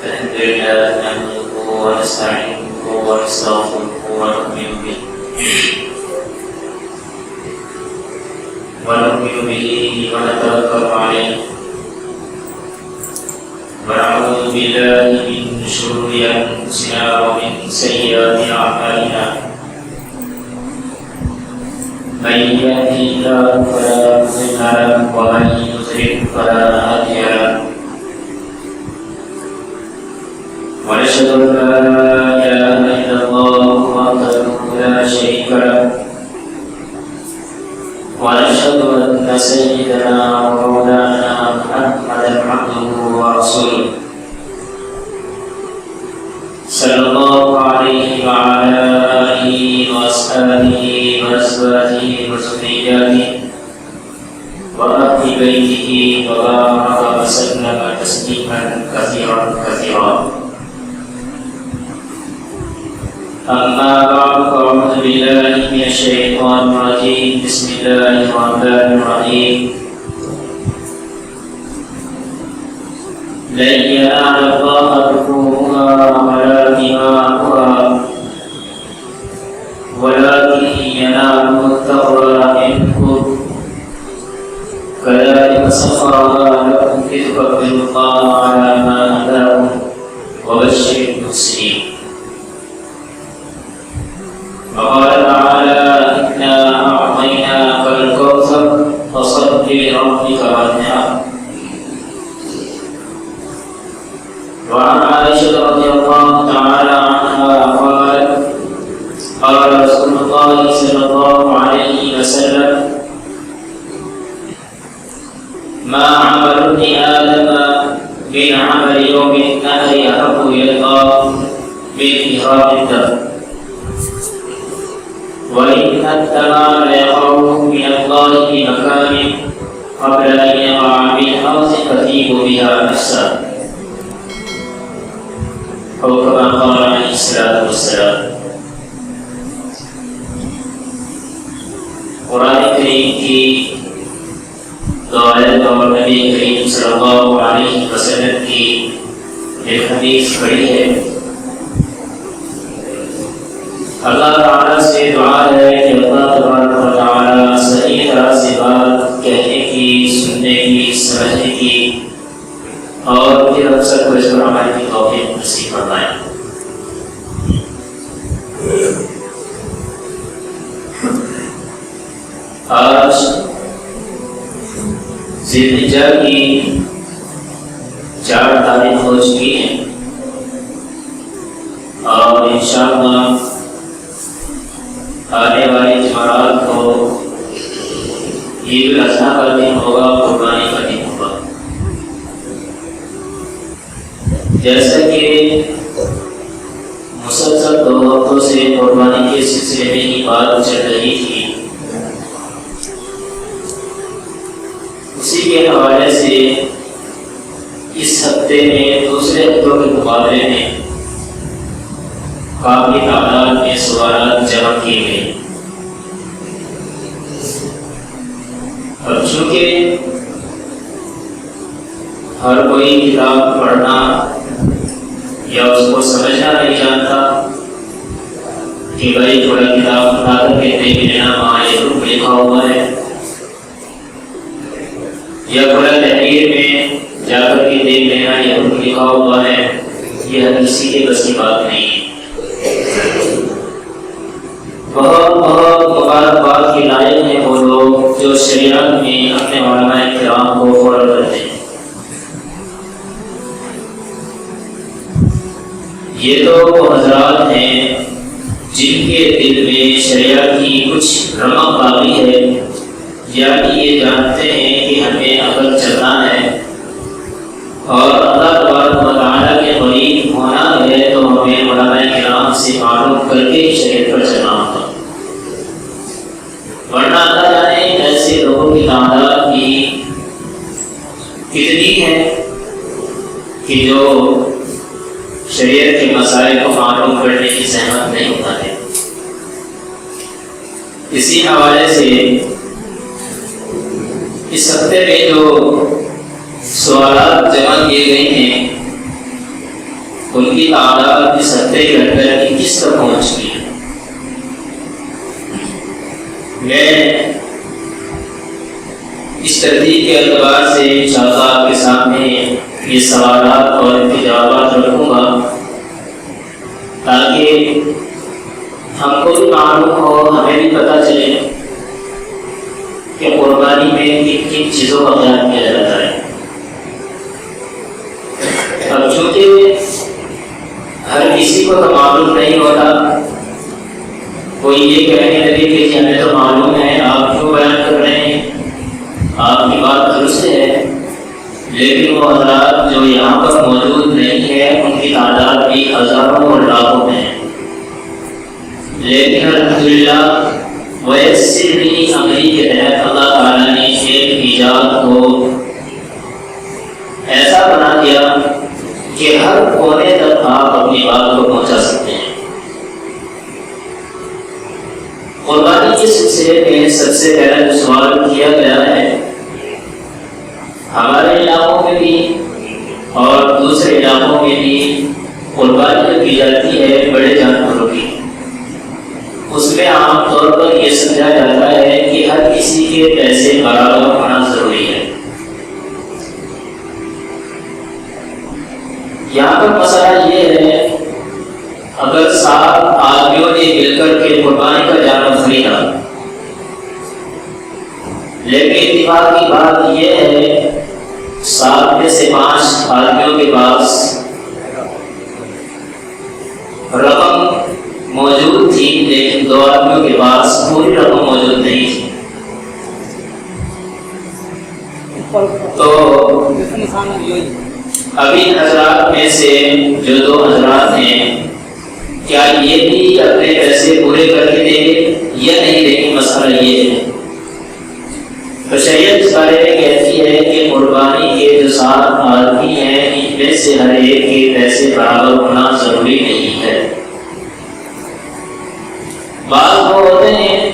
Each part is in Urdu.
الحمد لله نحمده ونستعينه ونستغفره ونؤمن به ونتوكل عليه ونعوذ بالله من شرور انفسنا ومن سيئات اعمالنا من يهده الله فلا مضل له ومن يضلل فلا هادي له ونشهد ان لا اله الا الله وحده لا شريك له ونشهد ان سيدنا ومولانا محمدا عبده ورسوله صلى الله عليه وعلى اله واصحابه وازواجه وذرياته واهل بيته وبارك وسلم تسليما كثيرا كثيرا. أما بعد فأعوذ بالله من الشيطان الرجيم. بسم الله الرحمن الرحيم. لن ينال الله لحومها ولا دماؤها ولكن يناله التقوى منكم كذلك سخرها لكم لتكبروا الله على ما هداكم وبشر المحسنين. وقال تعالى إنا أعطيناك الكوثر فصل لربك وانحر. وعن عائشة رضي الله تعالى عنها قالت قال رسول الله صلى الله عليه وسلم ما عمل ابن آدم من عمل يوم النهر أحب إلى الله من إهراق الدم وإن الدماء ليقعه من الله بمكان قبل أن يقع بالحوض تطيب بها نفسه أو كما قال عليه الصلاة والسلام. قرآن کریم کی دعائیں اور نبی کریم صلی اللہ علیہ وسلم کی ایک حدیث پڑھی ہے. اللہ تعالیٰ سے دعا ہے کہ اللہ تبارک و تعالیٰ صحیح طرح سے بات کہنے کی، سننے کی، سمجھنے کی اور پھر ہم سب کو اس پر عمل کی توفیق نصیب فرمائے. آج ذی الحجہ کی 4 تاریخ ہو چکی ہیں اور انشاءاللہ آنے والی جمعرات کو عید الاضحیٰ کا دن ہوگا، قربانی کا دن ہوگا. جیسا کہ مسلسل 2 ہفتوں سے قربانی کے سلسلے میں ہی بات چل رہی تھی، اسی کے حوالے سے اس ہفتے میں دوسرے ہفتوں کے مقابلے میں کافی تعداد میں سوالات جمع کیے گئے. اور چونکہ ہر کوئی کتاب پڑھنا یا اس کو سمجھنا نہیں جانتا کہ بھائی تھوڑا کتاب اٹھا کر کے دیکھ لینا وہاں یہ حکم لکھا ہوا ہے، یا بڑا تحریر میں جا کر کے دیکھ لینا یہ حکم لکھا ہوا ہے، یہ حدیثی کے بس کی بات نہیں ہے. بہت مبارکباد کے لائق ہیں وہ لوگ جو شریعت میں اپنے علماء کرام کو فالو کرتے ہیں. یہ تو وہ حضرات ہیں جن کے دل میں شریعت کی کچھ رمق باقی ہے، یعنی یہ جانتے ہیں کہ ہمیں عقل چلنا ہے اور اللہ تبارک و تعالیٰ کے قریب ہونا ہے، تو ہمیں علماء کرام سے معلوم کر کے شریعت پر چلنا ہوگا. ورنہ اللہ جانے ایسے لوگوں کی تعداد کی کتنی ہے کہ جو شریعت کے مسائل کو معلوم کرنے کی زحمت نہیں اٹھاتے. اسی حوالے سے اس ہفتے میں جو سوالات جمع کیے گئے ہیں ان کی تعداد اس ہفتے کے اندر 21 تک پہنچ چکی ہے۔ میں اس ترتیب کے اعتبار سے انشاءاللہ آپ کے سامنے یہ سوالات اور ان کے جوابات رکھوں گا تاکہ ہم کو بھی معلوم ہو، ہمیں بھی پتہ چلے کہ قربانی میں کن کن چیزوں کا خیال کیا جاتا ہے۔ اب چونکہ ہر کسی کو تو معلوم نہیں ہوتا، کوئی یہ کہنے لگے کہ ہمیں تو معلوم ہے، آپ کیوں بیان کر رہے ہیں، آپ کی بات درست ہے، لیکن وہ حضرات جو یہاں پر موجود نہیں ہے ان کی تعداد بھی ہزاروں اور لاکھوں میں ہے، لیکن الحمدللہ ویسری امری کے تحت اللہ تعالیٰ نے ایک ایجاد کو ایسا بنا دیا کہ ہر کونے تک آپ اپنی بات کو پہنچا سکتے ہیں۔ قربانی کے سلسلے میں سب سے پہلا جو سوال کیا گیا ہے، ہمارے علاقوں میں بھی اور دوسرے علاقوں میں بھی قربانی کی جاتی ہے بڑے جانوروں کی، اس میں عام طور پر یہ سمجھا جاتا ہے کہ ہر کسی کے پیسے برابر ہونا ضروری ہے۔ یہاں پر مسئلہ یہ ہے، اگر 7 آدمیوں نے مل کر کے قربانی کا جانور خریدا، لیکن اتفاق کی بات یہ ہے 7 میں سے 5 آدمیوں کے پاس رقم موجود تھی، لیکن 2 آدمیوں کے پاس پوری رقم موجود نہیں تھی، تو ابھی حضرات میں سے جو 2 حضرات ہیں، کیا یہ بھی اپنے پیسے پورے کر کے دیں گے یا نہیں دیں گے؟ مسئلہ یہ ہے۔ تو شریعت اس بارے میں کہتی ہے کہ قربانی کے جو 7 آدمی ہیں ان میں سے ہر ایک کے پیسے برابر ہونا ضروری نہیں ہے۔ بعض لوگ ہوتے ہیں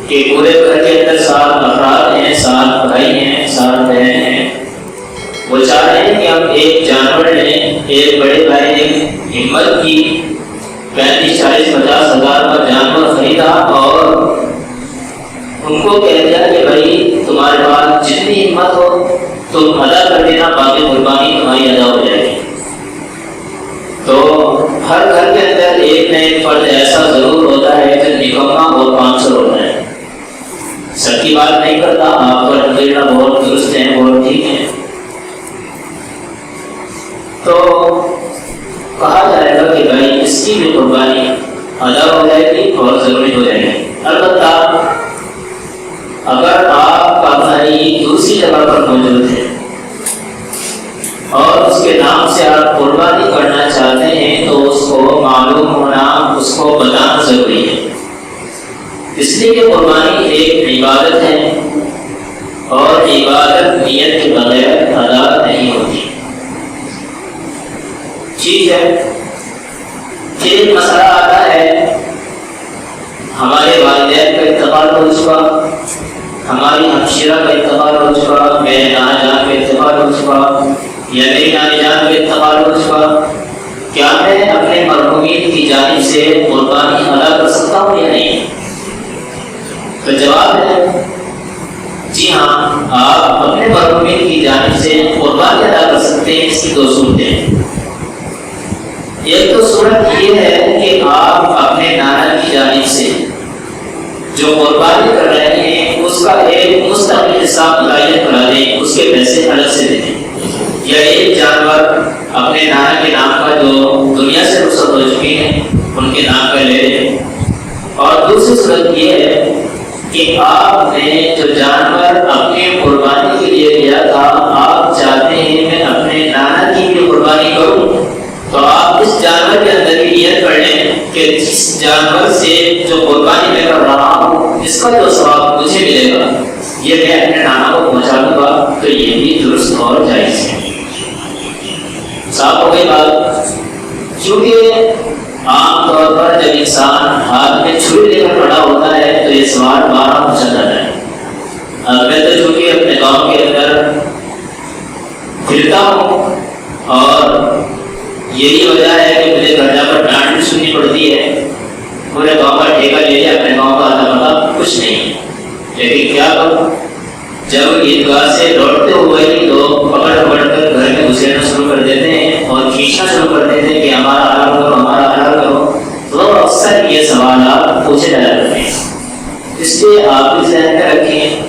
کہ پورے گھر کے اندر 7 افراد ہیں، 7 بھائی ہیں، 7 بہن ہیں، وہ چاہ رہے ہیں کہ ہم ایک جانور لیں۔ ایک بڑے بھائی نے ہمت کی 35، 40، 50 ہزار کا جانور خریدا اور ان کو کہہ دیا کہ بھائی تمہارے پاس جتنی ہمت ہو تم ادا کر دینا، باقی قربانی تمہاری ادا ہو جائے گی۔ تو ہر گھر کے اندر ایک نہ ایک فرد ایسا ضرور ہوتا ہے جو نکما اور 500 ہوتا ہے۔ سب کی بات نہیں کرتا، آپ کو الحمدللہ بہت درست ہیں، بہت ٹھیک ہیں، تو کہا جائے گا کہ بھائی اس کی بھی قربانی ادا ہو جائے گی اور ضروری ہو جائے گی۔ البتہ اگر آپ کا بھائی دوسری جگہ پر موجود ہے اور اس کے نام سے آپ قربانی کرنا چاہتے ہیں تو اس کو معلوم ہونا، اس کو بتانا ضروری ہے، اس لیے کہ قربانی ایک عبادت ہے اور عبادت نیت کے بغیر ادا نہیں ہوتی۔ ٹھیک ہے، پھر ایک مسئلہ آتا ہے، ہمارے والدین کا انتقال ہو چکا، ہماری ہمشیرہ کا انتقال ہو چکا، میرے نانا جان کا انتقال ہو چکا یا میری نانی جان کا انتقال ہو چکا، کیا میں اپنے مرحومین کی جانب سے قربانی ادا کر سکتا ہوں یا نہیں؟ تو جواب ہے جی ہاں، آپ اپنے مرحومین کی جانب سے قربانی ادا کر سکتے ہیں۔ اس کی 2 صورتیں، ایک تو صورت یہ ہے کہ آپ اپنے نانا کی جانب سے جو قربانی کر رہے ہیں اس کا ایک مستقل حساب متعین کرا دیں، اس کے پیسے الگ سے دے دیں، یا ایک جانور اپنے نانا کے نام کا جو دنیا سے رخصت ہو چکے ہیں ان کے نام کا لے دیں۔ اور دوسری صورت یہ ہے کہ آپ نے جو جانور اپنے قربانی کے لیے لیا تھا، آپ چاہتے ہیں میں اپنے نانا کی بھی قربانی کروں، تو آپ اس جانور کے اندر بھی نیت کر لیں کہ جس جانور سے جو قربانی میں کر رہا ہوں اس کا جو ثواب مجھے ملے گا یہ میں اپنے نانا کو پہنچا دوں گا، تو یہ بھی درست اور جائز ہے۔ صاف ہو گئی بات؟ کیونکہ عام طور پر جب انسان ہاتھ میں چھری لے کر کھڑا ہوتا ہے تو یہ سوال بار پوچھا جاتا ہے۔ میں تو چونکہ اپنے گاؤں کے اندر پھرتا ہوں اور یہی وجہ ہے کہ مجھے گھر جا کر ڈانٹ بھی سننی پڑتی ہے. پورے گاؤں کا ٹھیکہ لے لیا, اپنے گاؤں کا آدھا مطلب کچھ نہیں. لیکن کیا کروں, جب عیدگاہ سے لوٹتے ہوئے ہی لوگ پکڑ کر گھر میں گھسیٹنا شروع کر دیتے ہیں اور کھینچنا شروع کر دیتے ہیں کہ ہمارا حلال کرو, ہمارا حلال کرو, تو اکثر یہ سوالات پوچھے جایا کرتے ہیں. اس لیے آپ بھی ذہن میں رکھیں,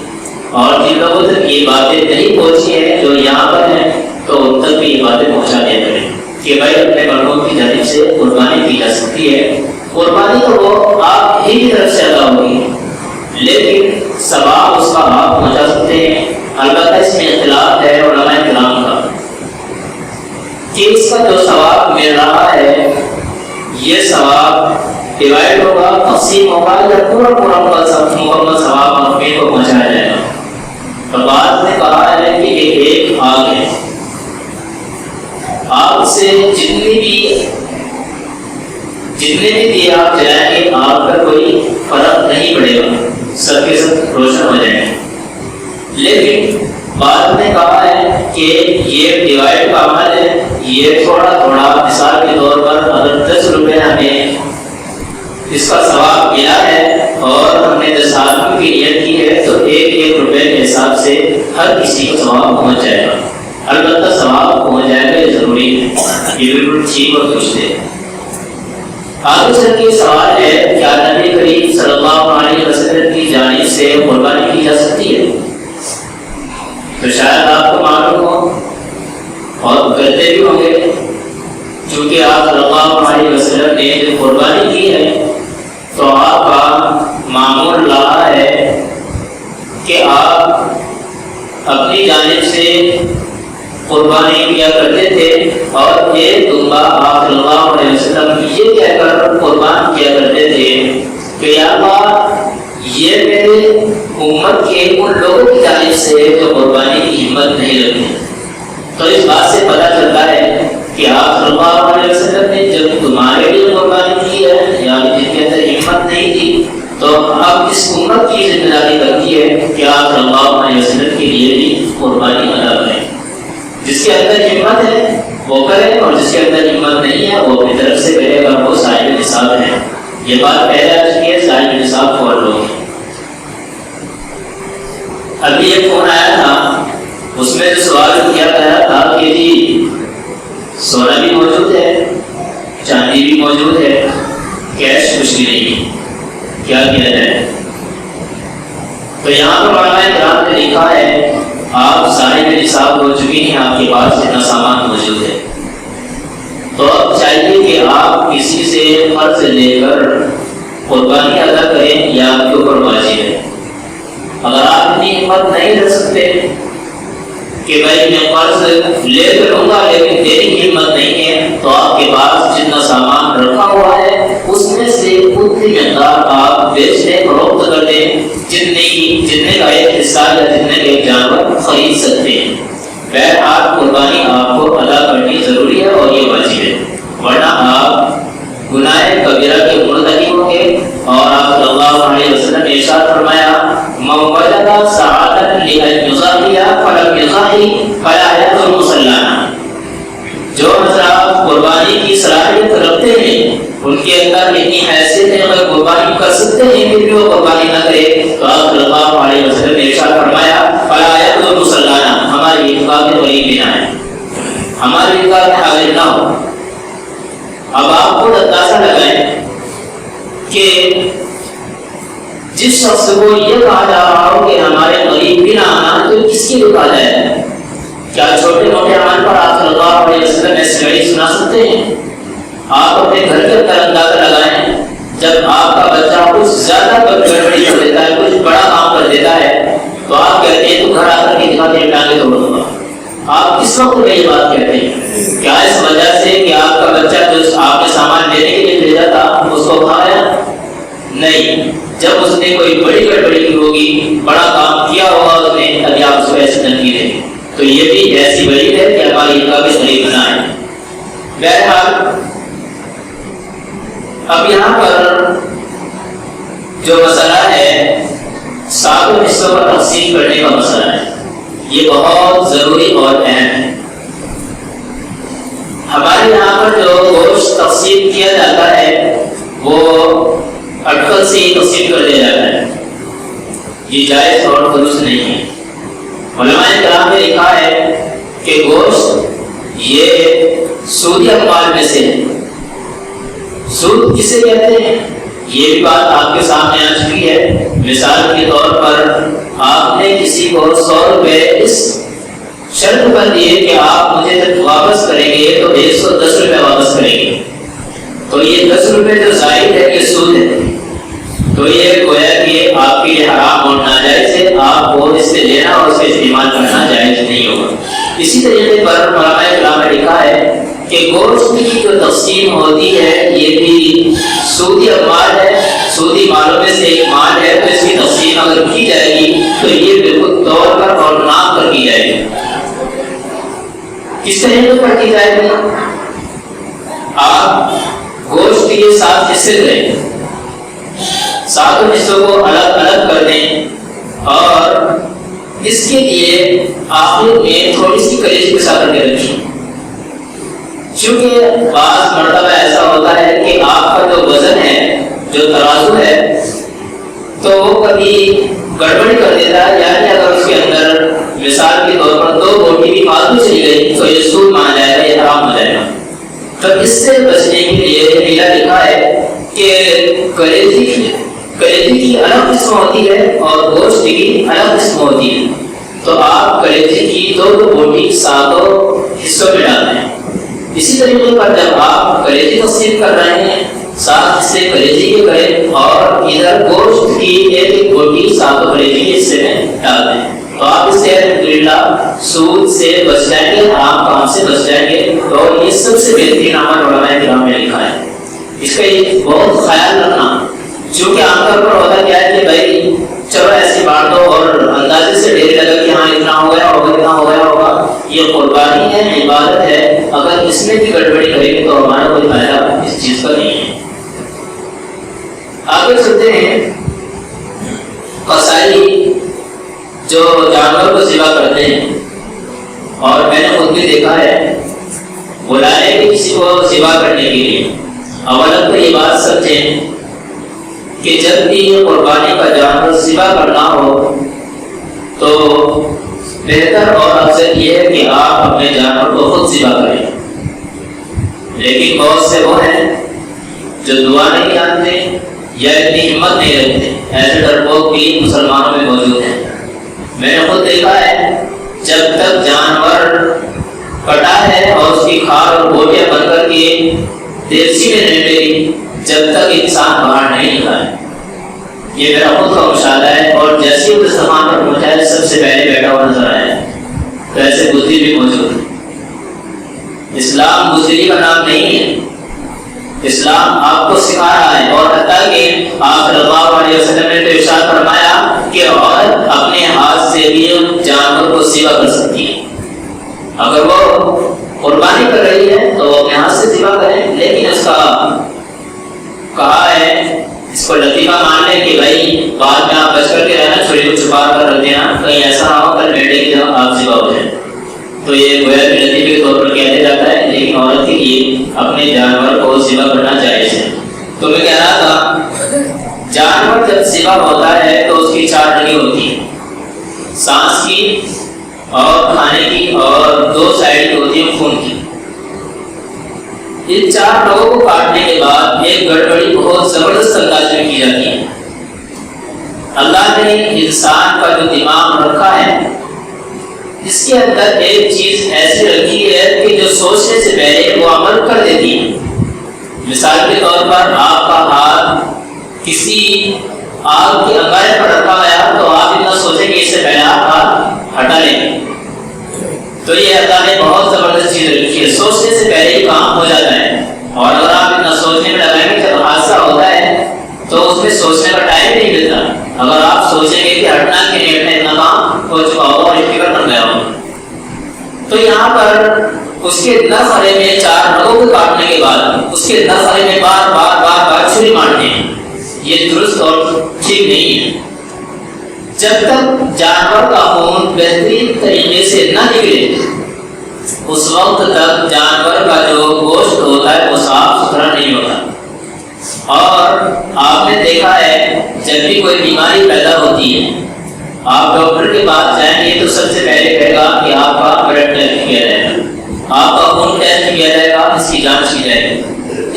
اور جن لوگوں تک یہ باتیں نہیں پہنچی ہیں جو یہاں پر ہیں, تو ان تک بھی یہ باتیں پہنچا دیا کریں کہ بھائی اپنے بڑوں کی جانب سے قربانی کی جا سکتی ہے. قربانی تو وہ آپ ہی کی طرف سے ادا ہوگی, لیکن ثواب اس کا آپ پہنچا سکتے ہیں. البتہ اس میں اختلاف ہے علماء کرام کا کہ اس کا جو ثواب مل رہا ہے یہ ثواب ڈیوائڈ ہوگا, تقسیم ہوگا, یا پورا مکمل ثواب مخفی کو پہنچایا جائے گا. تو بعض نے کہا ہے کہ یہ ایک آگ ہے, آگ سے جتنے بھی دیے آپ جلائیں گے آگ کا کوئی فرق نہیں پڑے گا, سب کے سب روشن ہو جائیں گے. لیکن بعد نے کہا ہے کہ یہ ڈیوائڈ کا عمل ہے, یہ تھوڑا تھوڑا, مثال کے طور پر اگر 10 روپے ہمیں اس کا ثواب ملا ہے اور ہم نے 10 آدمی کی نیت کی ہے, تو 1 روپے کے حساب سے ہر کسی کو ثواب پہنچ جائے گا. البتہ ثواب پہنچ جائے گا, یہ ضروری ہے, یہ بالکل ٹھیک اور درست ہے. آگے چل کے سوال ہے, کیا نبی کریم صلی اللہ علیہ وسلم کی جانب سے قربانی کی جا سکتی ہے؟ تو شاید آپ کو معلوم ہو اور کرتے بھی ہوں گے, چونکہ آپ صلی اللہ علیہ وسلم نے جو قربانی کی ہے تو آپ کا معمول رہا ہے کہ آپ اپنی جانب سے قربانی کیا کرتے تھے, اور ایک دنبا آپ صلی اللہ علیہ وسلم یہ کہہ کر قربان کیا کرتے تھے کہ یا اللہ یہ میرے امت کے ان لوگوں کی جانب سے جو قربانی کی ہمت نہیں رکھتے. تو اس بات سے پتہ چلتا ہے کہ آپ صلی اللہ علیہ وسلم نے جب تمہارے لیے قربانی کی ہے یا جن کے اندر ہمت نہیں تھی, تو اب اس امت کی ذمہ داری بنتی ہے کہ آپ صلی اللہ علیہ وسلم کے لیے بھی قربانی ادا کریں. جس کے اندر ہمت ہے وہ کرے, اور جس کے اندر ہمت نہیں ہے وہ اپنی طرف سے کرے گا, وہ صاحب نصاب ہے. یہ بات پہلے آ چکی ہے, صاحب نصاب کو اور لوگ. ابھی ایک فون آیا تھا, اس میں جو سوال کیا گیا تھا کہ جی سونا بھی موجود ہے, چاندی بھی موجود ہے, کیش کچھ بھی نہیں, کیا کیا جائے؟ تو یہاں پر علماء کرام نے لکھا ہے آپ صاحب نصاب ہو چکی ہیں, آپ کے پاس اتنا سامان موجود ہے, تو اب چاہیے کہ آپ کسی سے قرض لے کر قربانی ادا کریں یا آپ کے اوپر واجب ہے. اگر آپ اتنی ہمت نہیں رکھ سکتے کہ بھائی میں قرض لے کر لوں گا لیکن دینے کی ہمت نہیں ہے, تو آپ کے پاس جتنا سامان رکھا ہوا ہے اس میں سے اتنی مقدار آپ بیچنے فروخت کر دیں جتنے کا ایک حصہ یا جتنے کا ایک جانور خرید سکتے ہیں. بہرحال قربانی آپ کو ادا کرنی ضروری ہے اور یہ واجب ہے, ورنہ آپ گناہ کبیرہ کے مرتکب ہوں گے. اور آپ صلی اللہ علیہ وسلم نے ارشاد فرمایا من وجد سعادة لأن يضحي فلم يضحي فلا يدخل مصلانا. جو حضرات قربانی کی صلاحیت رکھتے ہیں, ان کے اندر اتنی حیثیت ہے اگر قربانی کر سکتے ہیں پھر بھی وہ قربانی نہ کرے, تو آپ صلی اللہ علیہ وسلم نے ارشاد فرمایا فلا يدخل مصلانا, ہماری عیدگاہ میں غریب بھی نہ آئے, ہماری عیدگاہ میں حاضر نہ ہو. اب آپ خود اندازہ لگائیں کہ جس شخص کو یہ کہا جا رہا ہو کہ ہمارے غریب بھی نہ آنا, تو کس کی لیے کہا جائے؟ کیا چھوٹے موٹے عمل پر آپ صلی اللہ علیہ وسلم ایسی گھڑی سنا سکتے ہیں؟ آپ اپنے گھر کے اندر اندازہ لگائیں, جب آپ کا بچہ کچھ زیادہ گڑبڑی کر دیتا ہے, کچھ بڑا کام کر دیتا ہے, تو آپ کہتے ہیں تو گھر آ کر کے دکھا دے ٹانگے توڑ دوں گا. آپ کس وقت میں یہ بات کہتے ہیں؟ کیا اس وجہ سے کہ آپ کا بچہ جو آپ نے سامان لینے کے لیے بھیجا تھا اس کو کھایا؟ نہیں, جب اس نے کوئی بڑی گڑبڑی کی ہوگی, بڑا کام کیا ہوگا اس نے, تبھی آپ اس کو ایسے تنقید دیں. تو یہ بھی ایسی وجہ ہے کہ ہماری عیدگاہ بھی غریب نہ آئے. بہرحال اب یہاں پر جو مسئلہ ہے 7 حصوں پر تقسیم کرنے کا مسئلہ ہے, یہ بہت ضروری اور اہم ہے. ہمارے یہاں پر جو گوشت تقسیم کیا جاتا ہے وہ اٹکل سے ہی تقسیم کر دیا جاتا ہے، یہ جائز اور درست نہیں ہے۔ علماء کرام نے لکھا ہے کہ گوشت یہ سودی اموال میں سے ہے۔ سود کسے کہتے ہیں یہ بھی بات آپ کے سامنے آ چکی ہے۔ مثال کے طور پر آپ نے کسی کو 100 روپے اس شرط پر دیے کہ آپ مجھے جب واپس کریں گے تو 110 روپے واپس کریں گے، تو یہ 10 روپے جو زائد ہے یہ سود ہے، تو یہ گویا کہ آپ کے لیے حرام اور ناجائز ہے، آپ کو اس سے لینا اور اس سے استعمال کرنا جائز نہیں ہوگا۔ اسی طریقے پر علماء کرام نے لکھا ہے کہ گوشت کی جو تقسیم ہوتی ہے یہ بھی سودی اموال ہے، سودی مالوں میں سے ایک مال ہے، تو اس کی تقسیم اگر کی جائے گی تو یہ بالکل طور پر اور نام پر کی جائے گی۔ کس طریقے پر کی جائے گی؟ آپ گوشت کے 7 حصے لیں، 7 حصوں کو الگ الگ کر دیں اور اس کے لیے آخر میں تھوڑی سی کلیجی پسا کر کے رکھیں، کیونکہ بعض مرتبہ ایسا ہوتا ہے کہ آپ کا جو وزن ہے، جو ترازو ہے، تو وہ کبھی گڑبڑی کر دیتا ہے، یعنی اگر اس کے اندر مثال کے طور پر 2 بوٹی بھی فالتو چلی گئی تو یہ سود مانا جائے گا، یہ حرام ہو جائے گا۔ تو اس سے بچنے کے لیے میرا لکھا ہے کہ کلیجی کی الگ قسم ہوتی ہے اور گوشت کی الگ قسم ہوتی ہے، تو آپ کلیجی کی 2 بوٹی 7 حصوں میں ڈالتے ہیں۔ اسی طریقے پر جب آپ کلیجی تقسیم کر رہے ہیں 7 حصے کلیجی کے کریں اور ادھر گوشت کی 1 بوٹی 7 کلیجی کے حصے میں ڈال دیں، تو آپ اس سے الحمدللہ سود سے بچ جائیں گے، حرام کام سے بچ جائیں گے، اور یہ سب سے بہترین عمل علماء کرام نے لکھا ہے۔ اس کا یہ بہت خیال رکھنا، چونکہ عام طور پر ہوتا کیا ہے کہ بھائی چلو ایسی بات دو اور اندازے سے ڈھیر لگا کہ ہاں اتنا ہو گیا ہوگا، اتنا ہو گیا ہوگا، یہ قربانی ہے، عبادت ہے، اگر اس میں بھی گڑبڑی کرے گی تو ہمارا کوئی فائدہ اس چیز کا نہیں ہے۔ آگے چلتے ہیں، قصائی جو جانور کو ذبح کرتے ہیں، اور میں نے خود بھی دیکھا ہے بلائے کہ کسی کو ذبح کرنے کے لیے اولا تو یہ بات سمجھیں کہ جب بھی قربانی کا جانور ذبح کرنا ہو تو بہتر اور افضل یہ ہے کہ آپ اپنے جانور کو خود ذبح کریں، لیکن بہت سے وہ ہیں جو دعا نہیں جانتے یا اتنی ہمت نہیں رکھتے، ایسے ڈرپوک بھی مسلمانوں میں موجود ہیں۔ میں نے خود دیکھا ہے جب تک جانور کٹا ہے اور اس کی کھال اور بوٹیاں بن کر کے دیوسی میں نہیں ڈلی، جب تک انسان باہر نہیں نکلا ہے۔ یہ میرا خود کا مشاہدہ ہے، اور جیسے اس زمان پر پہنچا ہے سب سے پہلے بیٹھا ہوا نظر آیا ہے، تو ایسے بزدل بھی موجود ہے۔ اسلام بزدلی کا نام نہیں ہے، اسلام آپ کو سکھا رہا ہے، اور حتیٰ کہ آپ صلی اللہ علیہ وسلم نے تو ارشاد فرمایا کہ عورت اپنے ہاتھ سے بھی جانور کو ذبح کر سکتی ہے۔ اگر وہ قربانی کر رہی ہے تو وہ اپنے ہاتھ سے ذبح کریں، لیکن اس کا کہا ہے، اس کو لطیفہ مان لیں کہ بھائی بعد میں آپ بچ کر کے رہنا، چھری کو چھپا کر رکھ دینا، کہیں ایسا نہ ہو کل بیٹے کی جگہ آپ ذبح ہو جائیں، تو یہ گویا کہ لطیفے کے طور پر کہا جاتا ہے، لیکن عورت کے لیے اپنے جانور کو ذبح کرنا جائز ہے۔ تو میں کہہ رہا تھا جانور جب ذبح ہوتا ہے تو اس کی 4 ڈگی ہوتی ہیں، سانس کی اور کھانے کی، اور 2 سائڈ کی ہوتی ہیں خون کی۔ ان 4 لوگوں کو کاٹنے کے بعد ایک گڑبڑی بہت زبردست انداز میں کی جاتی ہے۔ اللہ نے انسان کا جو دماغ رکھا ہے اس کے اندر ایک چیز ایسی رکھی ہے کہ جو سوچنے سے پہلے وہ عمل کر دیتی ہے۔ مثال کے طور پر آپ کا ہاتھ کسی آگ کے انگارے پر رکھا گیا تو آپ اتنا سوچیں کہ اس سے پہلے آپ ہاتھ ہٹا لیں گے، تو یہ اللہ نے بہت زبردست چیز رکھی ہے، سوچنے سے پہلے ہی کام ہو جاتا ہے۔ اور اگر آپ اتنا سوچنے میں لگائیں گے جب حادثہ ہوتا ہے تو اس میں سوچنے کا ٹائم نہیں ملتا۔ اگر آپ سوچیں گے کہ ہٹنا کے نیٹ میں اتنا کام ہو چکا ہوگا اور فکر بن گیا ہوگا، تو یہاں پر اس کے نفرے میں 4 لوگوں کو کاٹنے کے بعد اس کے نفرے میں بار بار چھری مارتے ہیں، یہ درست اور ٹھیک نہیں ہے۔ جب تک جانور کا خون بہترین طریقے سے نہ نکلے اس وقت تک جانور کا جو آپ نے دیکھا ہے جب بھی کوئی بیماری پیدا ہوتی ہے آپ ڈاکٹر کے پاس جائیں گے تو سب سے پہلے کہے گا کہ آپ کا بلڈ ٹیسٹ کیا جائے گا، آپ کا خون ٹیسٹ کیا جائے گا، اس کی جانچ کی جائے گی۔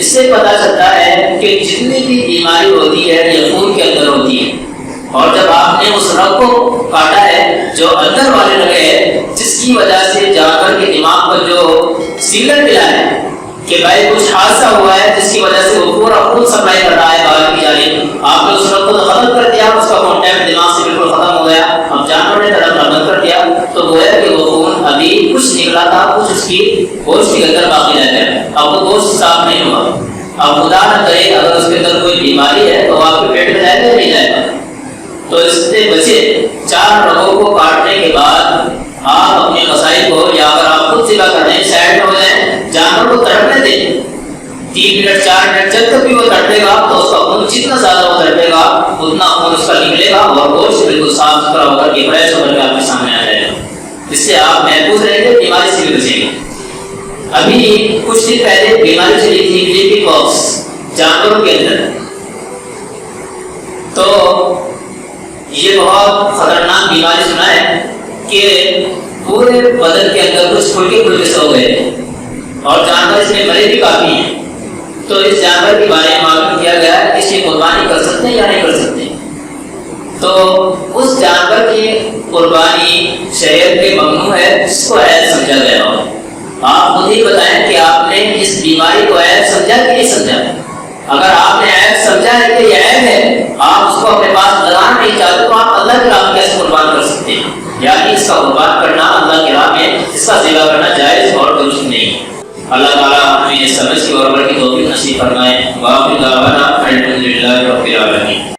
اس سے پتہ چلتا ہے کہ جتنی بھی بیماری ہوتی ہے یہ خون کے اندر ہوتی ہے، اور جب آپ نے اس رگ کو کاٹا ہے جو اندر والے رگ ہے جس کی وجہ سے جانور کے دماغ پر جو سگنل ملا ہے کہ بھائی کچھ حادثہ ہوا ہے جس کی وجہ سے وہ پورا خون سپلائی کر رہا ہے باہر کی جانب، آپ نے اس رگ کو ختم کر دیا، اس کا کانٹیکٹ دماغ سے بالکل ختم ہو گیا، اب جانور نے تڑپنا بند کر دیا تو گویا کہ وہ خون ابھی کچھ نکلا تھا، کچھ اس کی گوشت کے اندر باقی رہ گیا، اب وہ گوشت صاف نہیں ہوا۔ اب خدا نہ کرے اگر اس کے اندر کوئی بیماری ہے تو آپ کے پیٹ میں جائے گا یا نہیں جائے گا؟ تو اس سے بچے 4 رگوں کو کاٹنے کے بعد آپ اپنے مسائل کو، یا اگر آپ خود ذبح کر دیں سائڈ میں ہو جائیں، جانور کو تڑپنے دیں 3 منٹ 4 منٹ، جب تک بھی وہ تڑپے گا تو اس کا خون جتنا زیادہ وہ تڑپے گا اتنا خون اس کا نکلے گا اور گوشت بالکل صاف ستھرا ہو کر کے فریش ہو کر کے آپ کے سامنے آ جائے گا۔ اس سے آپ محفوظ رہیں گے، بیماری سے بھی بچیں گے۔ ابھی کچھ دن پہلے بیماری چلی تھی گلیپی پاکس جانوروں کے اندر، تو یہ بہت خطرناک بیماری سنا ہے کہ پورے بدن کے اندر کچھ پھلکے پھلکے سے ہو گئے اور جانور اس میں مرے بھی کافی ہیں۔ تو اس جانور کے بارے میں معلوم کیا گیا کہ اس کی قربانی کر سکتے ہیں یا نہیں کر سکتے، تو اس جانور کی قربانی شریعت میں ممنوع ہے، اس کو عیب سمجھا گیا ہو۔ آپ خود ہی بتائیں کہ آپ نے اس بیماری کو عیب سمجھا کہ نہیں سمجھا؟ اگر آپ نے عیب سمجھا ہے کہ یہ عیب ہے، آپ اس کو اپنے پاس لگانا نہیں چاہتے تو آپ اللہ کی راہ میں کیسے قربان کر سکتے ہیں؟ یعنی اس کا قربان کرنا اللہ کی راہ میں، اس کا ذبح کرنا جائز اور درست نہیں۔ اللہ تعالیٰ ہمیں سمجھ کی اور عمل کی توفیق نصیب فرمائے۔ وآخر دعوانا الحمد للہ رب العالمین۔